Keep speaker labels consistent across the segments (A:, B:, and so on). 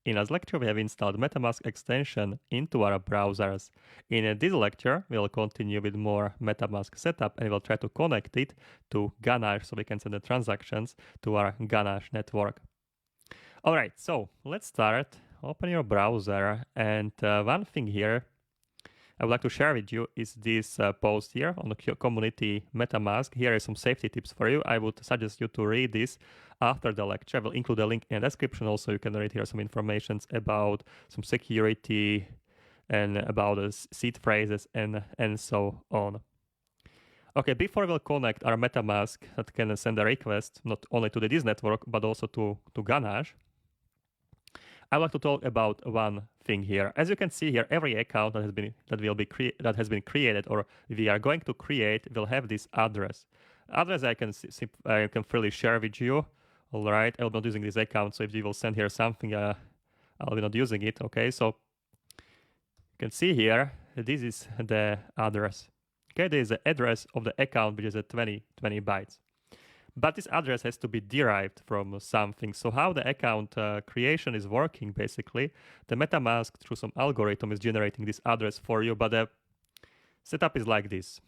A: In this lecture, we have installed Metamask extension into our browsers. In this lecture, we'll continue with more Metamask setup and we'll try to connect it to Ganache so we can send the transactions to our Ganache network. All right, so let's start. Open your browser, and one thing here I would like to share with you is this post here on the community MetaMask. Here are some safety tips for you. I would suggest you to read this after the lecture. I will include a link in the description. Also, you can read here some information about some security and about the seed phrases and so on. Okay, before we'll connect our MetaMask that can send a request not only to this network but also to Ganache, I want to talk about one thing here. As you can see here, every account that has been created or we are going to create will have this address. Address I can freely share with you. All right, I'll be not using this account, so if you will send here something, I'll be not using it. Okay, so you can see here this is the address. Okay, there is the address of the account, which is a 20 bytes. But this address has to be derived from something. So how the account creation is working, basically, the MetaMask through some algorithm is generating this address for you, but the setup is like this.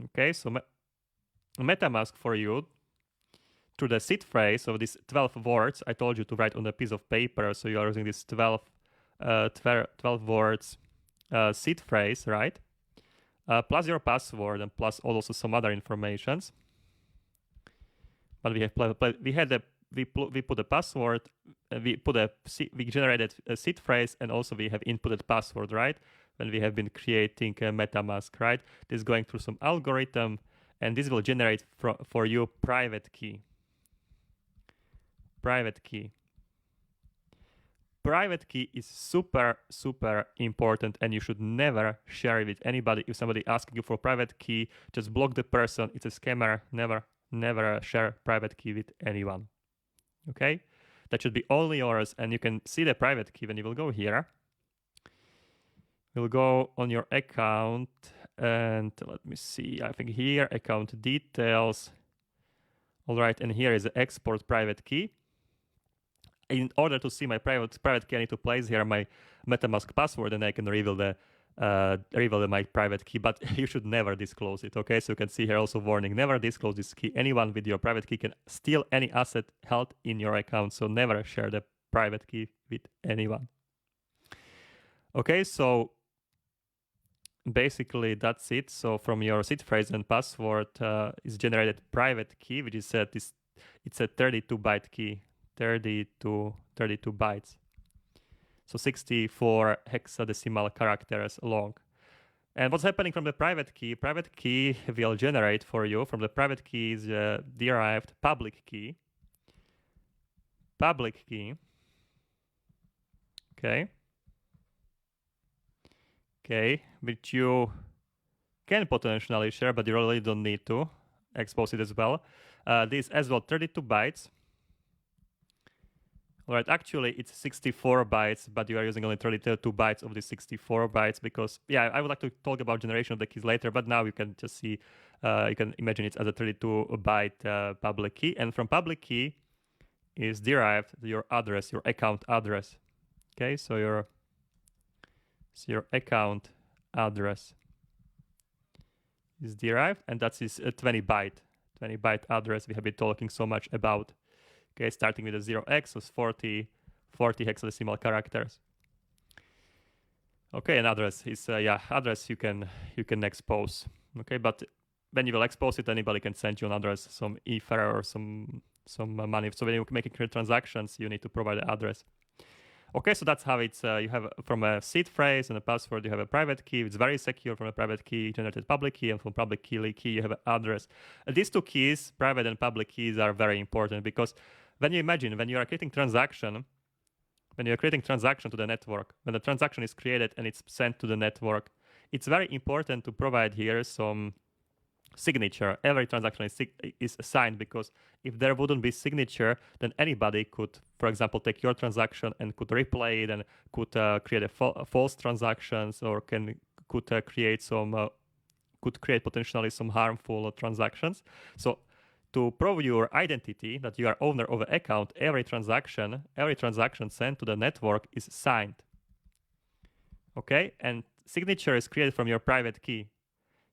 A: Okay, so MetaMask for you, through the seed phrase of these 12 words, I told you to write on a piece of paper, so you are using this 12 words seed phrase, right? Plus your password and plus also some other informations. But we put a password, we generated a seed phrase, and also we have inputted password, right? When we have been creating a MetaMask, right? This is going through some algorithm, and this will generate for you private key. Private key. Private key is super important, and you should never share it with anybody. If somebody asks you for private key, just block the person. It's a scammer. Never share private key with anyone. Okay, that should be only yours, and you can see the private key when you will go here. You'll go on your account, and let me see, I think here, account details. All right, and here is the export private key. In order to see my private key, I need to place here my MetaMask password, and I can reveal my private key, but you should never disclose it. Okay, so you can see here also warning: never disclose this key. Anyone with your private key can steal any asset held in your account, so never share the private key with anyone. Okay, so basically that's it. So from your seed phrase and password is generated private key, which is it's a 32-byte key. 32 bytes. So 64 hexadecimal characters long. And what's happening from the private key? Private key will generate for you from the private key is derived public key. Public key. Okay, which you can potentially share, but you really don't need to expose it as well. This as well 32 bytes. All right, actually it's 64 bytes, but you are using only 32 bytes of the 64 bytes because, yeah, I would like to talk about generation of the keys later, but now you can just see, you can imagine it as a 32-byte public key. And from public key is derived your address, your account address. Okay, so your account address is derived, and that is a 20-byte address we have been talking so much about. Okay, starting with a 0x, so 40 hexadecimal characters. Okay, and address is address you can expose. Okay, but when you will expose it, anybody can send you an address, some ether or some money. So when you're making transactions, you need to provide the address. Okay, so that's how it's. You have from a seed phrase and a password, you have a private key. It's very secure. From a private key, generated public key, and from public key you have an address. These two keys, private and public keys, are very important because when you imagine when you are creating transaction to the network, when the transaction is created and it's sent to the network, it's very important to provide here some signature. Every transaction is signed, because if there wouldn't be signature, then anybody could, for example, take your transaction and could replay it and could create false transactions, or could create potentially some harmful transactions. So to prove your identity that you are owner of an account, every transaction sent to the network is signed. Okay, and signature is created from your private key.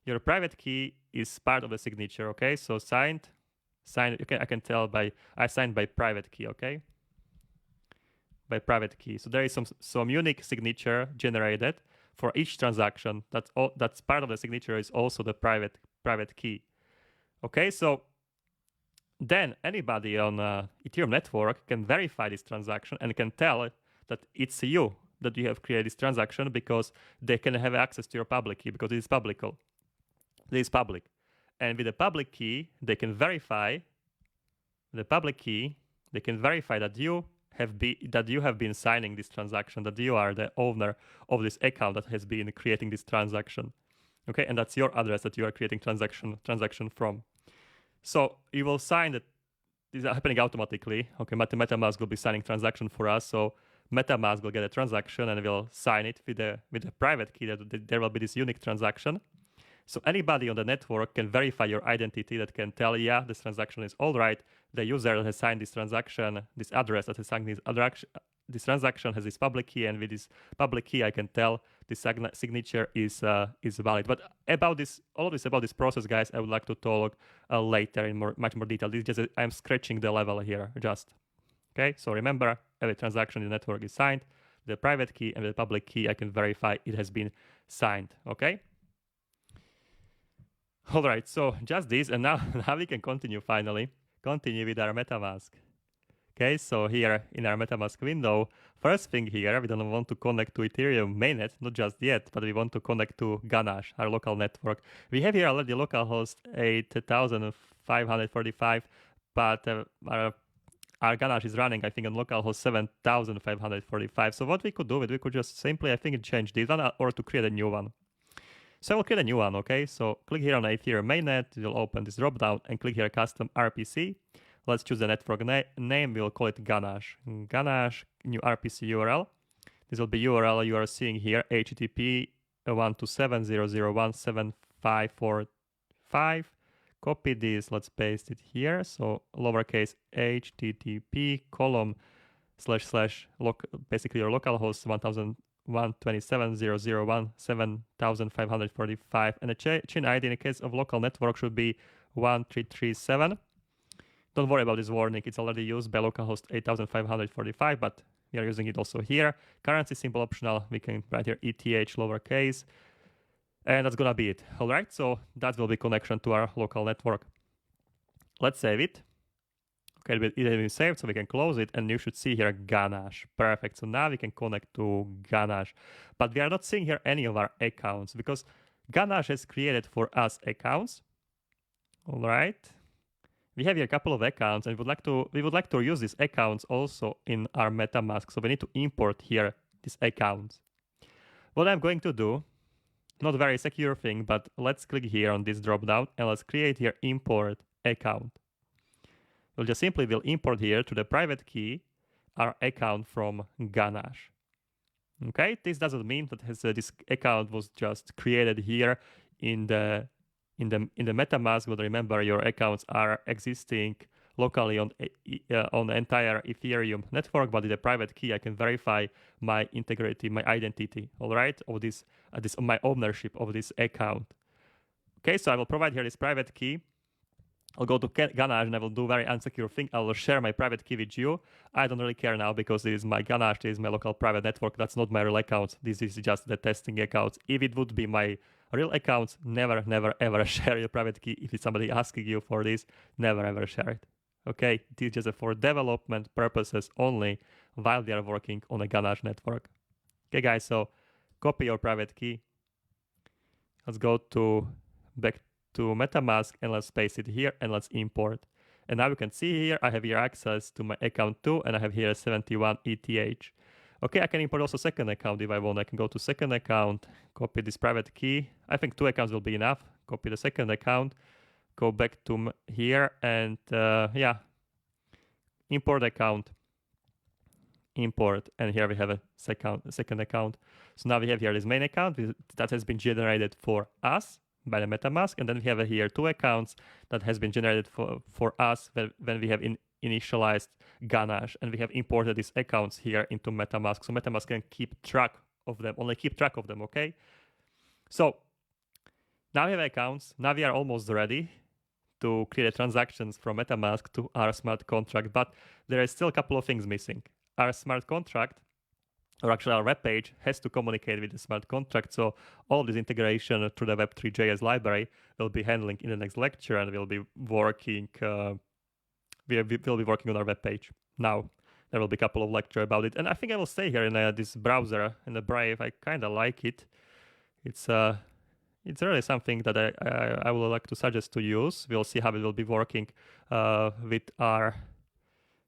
A: Your private key is part of the signature. Okay, so signed. Okay, I can tell I signed by private key. Okay, by private key. So there is some unique signature generated for each transaction. That's part of the signature is also the private key. Okay, so then anybody on Ethereum network can verify this transaction and can tell that it's you that you have created this transaction, because they can have access to your public key because it is public. It is public. And with the public key, they can verify that you have been signing this transaction, that you are the owner of this account that has been creating this transaction. Okay, and that's your address that you are creating transaction from. So you will sign that these are happening automatically. Okay, MetaMask will be signing transaction for us. So MetaMask will get a transaction and will sign it with a private key that there will be this unique transaction. So anybody on the network can verify your identity, that can tell, yeah, this transaction is all right. The user that has signed this transaction, this address that has signed this transaction has this public key, and with this public key, I can tell this signature is valid. But about this process, guys, I would like to talk later in much more detail. This is just I'm scratching the level here, just. Okay, so remember, every transaction in the network is signed. The private key and the public key, I can verify it has been signed. Okay. All right, so just this, and now we can continue with our MetaMask. Okay, so here in our MetaMask window, first thing here, we don't want to connect to Ethereum mainnet, not just yet, but we want to connect to Ganache, our local network. We have here already localhost 8,545, but our Ganache is running, I think, on localhost 7,545. So what we could do, we could just simply, I think, change this one or to create a new one. So we'll create a new one, okay? So click here on Ethereum mainnet, you'll open this dropdown and click here custom RPC. Let's choose the network name, we'll call it Ganache. Ganache, new RPC URL. This will be URL you are seeing here, HTTP 127.001.7545. Copy this, let's paste it here. So lowercase HTTP : basically your localhost 127.001.7545, and the chain ID in the case of local network should be 1337. Don't worry about this warning, it's already used by localhost 8,545, but we are using it also here. Currency symbol optional, we can write here ETH lowercase, and that's gonna be it. All right, so that will be connection to our local network. Let's save it. Okay, it has been saved, so we can close it, and you should see here Ganache. Perfect. So now we can connect to Ganache. But we are not seeing here any of our accounts because Ganache has created for us accounts. All right. We have here a couple of accounts, and we would like to use these accounts also in our MetaMask. So we need to import here these accounts. What I'm going to do, not a very secure thing, but let's click here on this dropdown and let's create here import account. We'll just simply import here to the private key our account from Ganache. Okay, this doesn't mean that this account was just created here in the MetaMask. But remember, your accounts are existing locally on the entire Ethereum network. But with the private key, I can verify my integrity, my identity. All right, of this my ownership of this account. Okay, so I will provide here this private key. I'll go to Ganache and I will do very unsecure thing. I will share my private key with you. I don't really care now because this is my Ganache, this is my local private network. That's not my real account. This is just the testing accounts. If it would be my real accounts, never, ever share your private key. If it's somebody asking you for this, never, ever share it. Okay, this is just for development purposes only while we are working on a Ganache network. Okay, guys, so copy your private key. Let's go back to MetaMask and let's paste it here and let's import. And now you can see here, I have here access to my account too, and I have here 71 ETH. Okay, I can import also second account if I want. I can go to second account, copy this private key. I think 2 accounts will be enough. Copy the second account, go back to here and import account. Import, and here we have a second account. So now we have here this main account that has been generated for us by the MetaMask, and then we have here 2 accounts that has been generated for us when we have initialized Ganache, and we have imported these accounts here into MetaMask, so MetaMask can keep track of them, okay? So now we have accounts, now we are almost ready to create transactions from MetaMask to our smart contract, but there is still a couple of things missing. Our smart contract, or actually our web page, has to communicate with the smart contract, so all this integration through the Web3.js library will be handling in the next lecture, and we'll be working we'll be working on our web page. Now there will be a couple of lectures about it, and I think I will stay here in this browser, in the Brave. I kind of like it. It's really something that I would like to suggest to use. We'll see how it will be working with our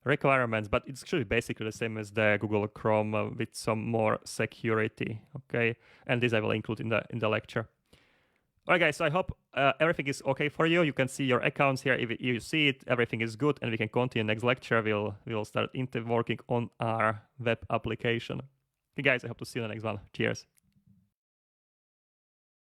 A: requirements, but it's actually basically the same as the Google Chrome with some more security, okay? And this I will include in the lecture. All right, guys, so I hope everything is okay for you. You can see your accounts here. If you see it, everything is good, and we can continue next lecture. We'll start working on our web application. Okay, guys, I hope to see you in the next one. Cheers.